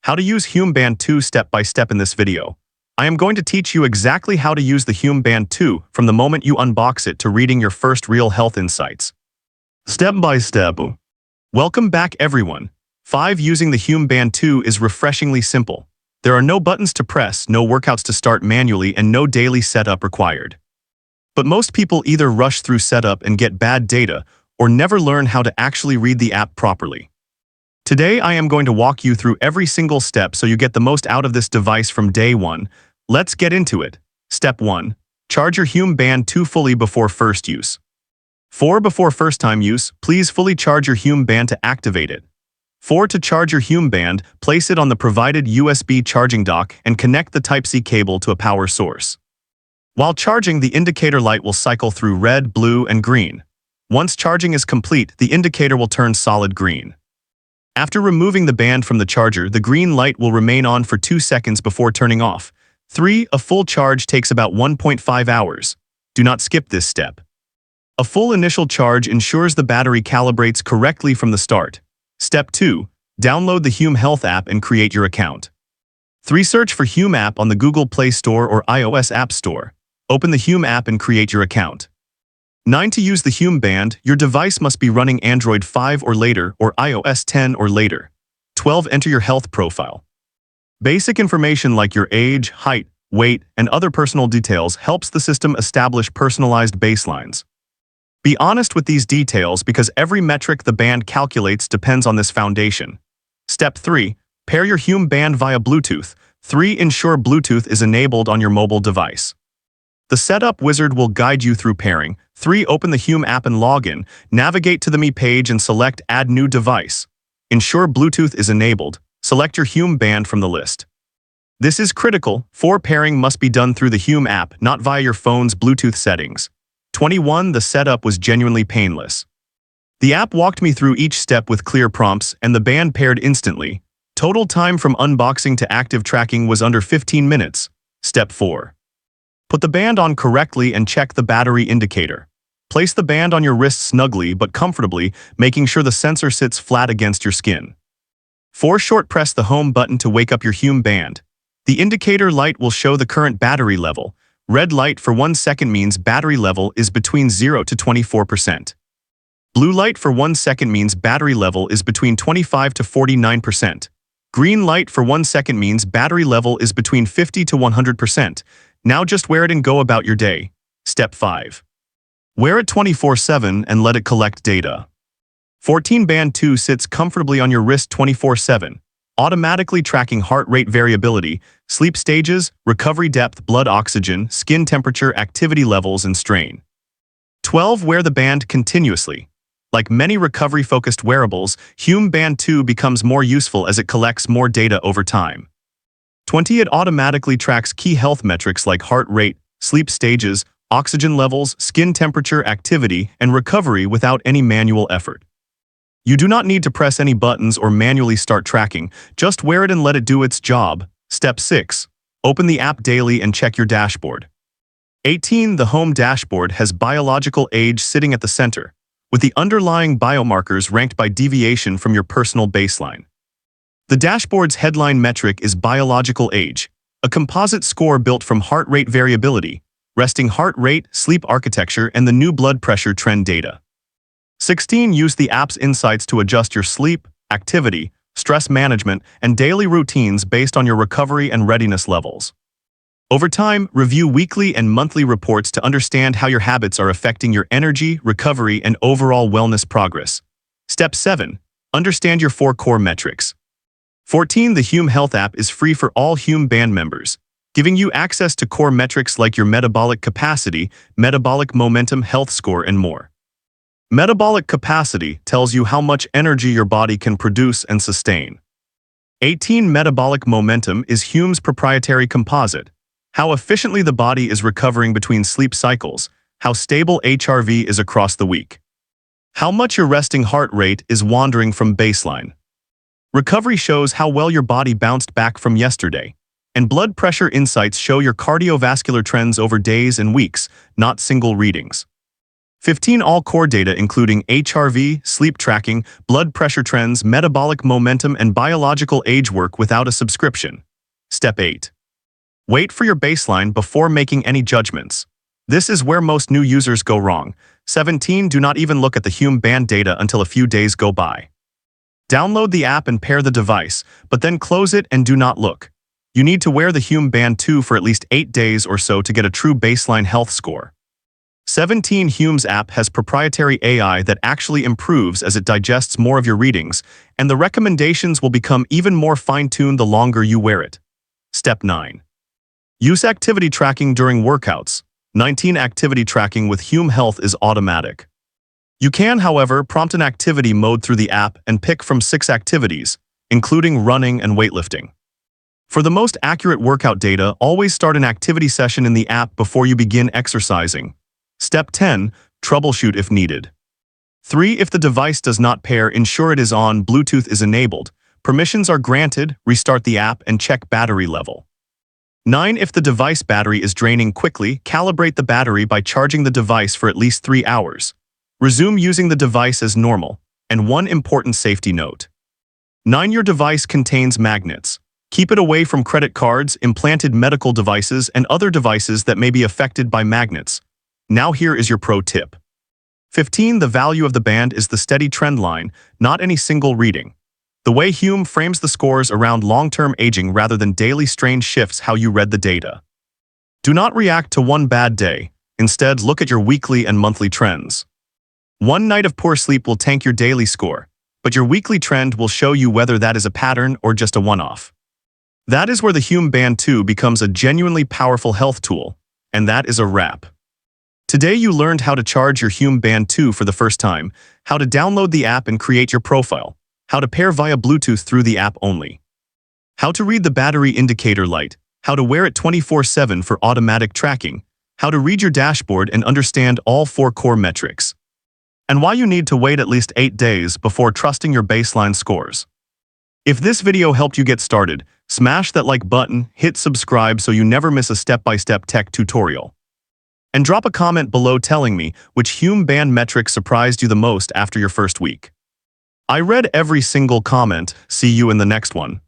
How to use Hume Band 2 step by step in this video. I am going to teach you exactly how to use the Hume Band 2 from the moment you unbox it to reading your first real health insights. Step by step. Welcome back everyone. Using the Hume Band 2 is refreshingly simple. There are no buttons to press, no workouts to start manually, and no daily setup required. But most people either rush through setup and get bad data, or never learn how to actually read the app properly. Today I am going to walk you through every single step so you get the most out of this device from day one. Let's get into it. Step 1. Charge your Hume Band 2 fully before first use. Before first time use, please fully charge your Hume Band to activate it. To charge your Hume Band, place it on the provided USB charging dock and connect the Type-C cable to a power source. While charging, the indicator light will cycle through red, blue, and green. Once charging is complete, the indicator will turn solid green. After removing the band from the charger, the green light will remain on for 2 seconds before turning off. A full charge takes about 1.5 hours. Do not skip this step. A full initial charge ensures the battery calibrates correctly from the start. Step 2. Download the Hume Health app and create your account. Search for Hume app on the Google Play Store or iOS App Store. Open the Hume app and create your account. 9. To use the Hume Band, your device must be running Android 5 or later or iOS 10 or later. 12. Enter your health profile. Basic information like your age, height, weight, and other personal details helps the system establish personalized baselines. Be honest with these details because every metric the band calculates depends on this foundation. Step 3. Pair your Hume Band via Bluetooth. Ensure Bluetooth is enabled on your mobile device. The setup wizard will guide you through pairing. Open the Hume app and log in. Navigate to the Me page and select Add New Device. Ensure Bluetooth is enabled. Select your Hume Band from the list. This is critical. Pairing must be done through the Hume app, not via your phone's Bluetooth settings. 21. The setup was genuinely painless. The app walked me through each step with clear prompts, and the band paired instantly. Total time from unboxing to active tracking was under 15 minutes. Step 4. Put the band on correctly and check the battery indicator. Place the band on your wrist snugly but comfortably, making sure the sensor sits flat against your skin. Short press the home button to wake up your Hume Band. The indicator light will show the current battery level. Red light for 1 second means battery level is between 0 to 24%. Blue light for 1 second means battery level is between 25 to 49%. Green light for 1 second means battery level is between 50 to 100%. Now just wear it and go about your day. Step 5. Wear it 24/7 and let it collect data. Band 2 sits comfortably on your wrist 24/7, automatically tracking heart rate variability, sleep stages, recovery depth, blood oxygen, skin temperature, activity levels, and strain. 12. Wear the band continuously. Like many recovery-focused wearables, Hume Band 2 becomes more useful as it collects more data over time. 20. It automatically tracks key health metrics like heart rate, sleep stages, oxygen levels, skin temperature, activity, and recovery without any manual effort. You do not need to press any buttons or manually start tracking, just wear it and let it do its job. Step 6. Open the app daily and check your dashboard. 18. The home dashboard has biological age sitting at the center, with the underlying biomarkers ranked by deviation from your personal baseline. The dashboard's headline metric is biological age, a composite score built from heart rate variability, resting heart rate, sleep architecture, and the new blood pressure trend data. 16. Use the app's insights to adjust your sleep, activity, stress management, and daily routines based on your recovery and readiness levels. Over time, review weekly and monthly reports to understand how your habits are affecting your energy, recovery, and overall wellness progress. Step 7. Understand your 4 core metrics. 14. The Hume Health app is free for all Hume Band members, giving you access to core metrics like your metabolic capacity, metabolic momentum, health score, and more. Metabolic capacity tells you how much energy your body can produce and sustain. 18. Metabolic momentum is Hume's proprietary composite, how efficiently the body is recovering between sleep cycles, how stable HRV is across the week, how much your resting heart rate is wandering from baseline. Recovery shows how well your body bounced back from yesterday, and blood pressure insights show your cardiovascular trends over days and weeks, not single readings. 15. All core data including HRV, sleep tracking, blood pressure trends, metabolic momentum, and biological age work without a subscription. Step 8. Wait for your baseline before making any judgments. This is where most new users go wrong. 17. Do not even look at the Hume band data until a few days go by. Download the app and pair the device, but then close it and do not look. You need to wear the Hume Band 2 for at least 8 days or so to get a true baseline health score. 17. Hume's app has proprietary AI that actually improves as it digests more of your readings, and the recommendations will become even more fine-tuned the longer you wear it. Step 9. Use activity tracking during workouts. 19. Activity tracking with Hume Health is automatic. You can, however, prompt an activity mode through the app and pick from 6 activities, including running and weightlifting. For the most accurate workout data, always start an activity session in the app before you begin exercising. Step 10. Troubleshoot if needed. 3. If the device does not pair, ensure it is on, Bluetooth is enabled, permissions are granted, restart the app and check battery level. 9. If the device battery is draining quickly, calibrate the battery by charging the device for at least 3 hours. Resume using the device as normal. And one important safety note. 9. Your device contains magnets. Keep it away from credit cards, implanted medical devices, and other devices that may be affected by magnets. Now here is your pro tip. 15. The value of the band is the steady trend line, not any single reading. The way Hume frames the scores around long-term aging rather than daily strain shifts how you read the data. Do not react to one bad day. Instead, look at your weekly and monthly trends. One night of poor sleep will tank your daily score, but your weekly trend will show you whether that is a pattern or just a one-off. That is where the Hume Band 2 becomes a genuinely powerful health tool, and that is a wrap. Today you learned how to charge your Hume Band 2 for the first time, how to download the app and create your profile, how to pair via Bluetooth through the app only, how to read the battery indicator light, how to wear it 24/7 for automatic tracking, how to read your dashboard and understand all 4 core metrics, and why you need to wait at least 8 days before trusting your baseline scores. If this video helped you get started, smash that like button, hit subscribe so you never miss a step-by-step tech tutorial. And drop a comment below telling me which Hume Band metric surprised you the most after your first week. I read every single comment. See you in the next one.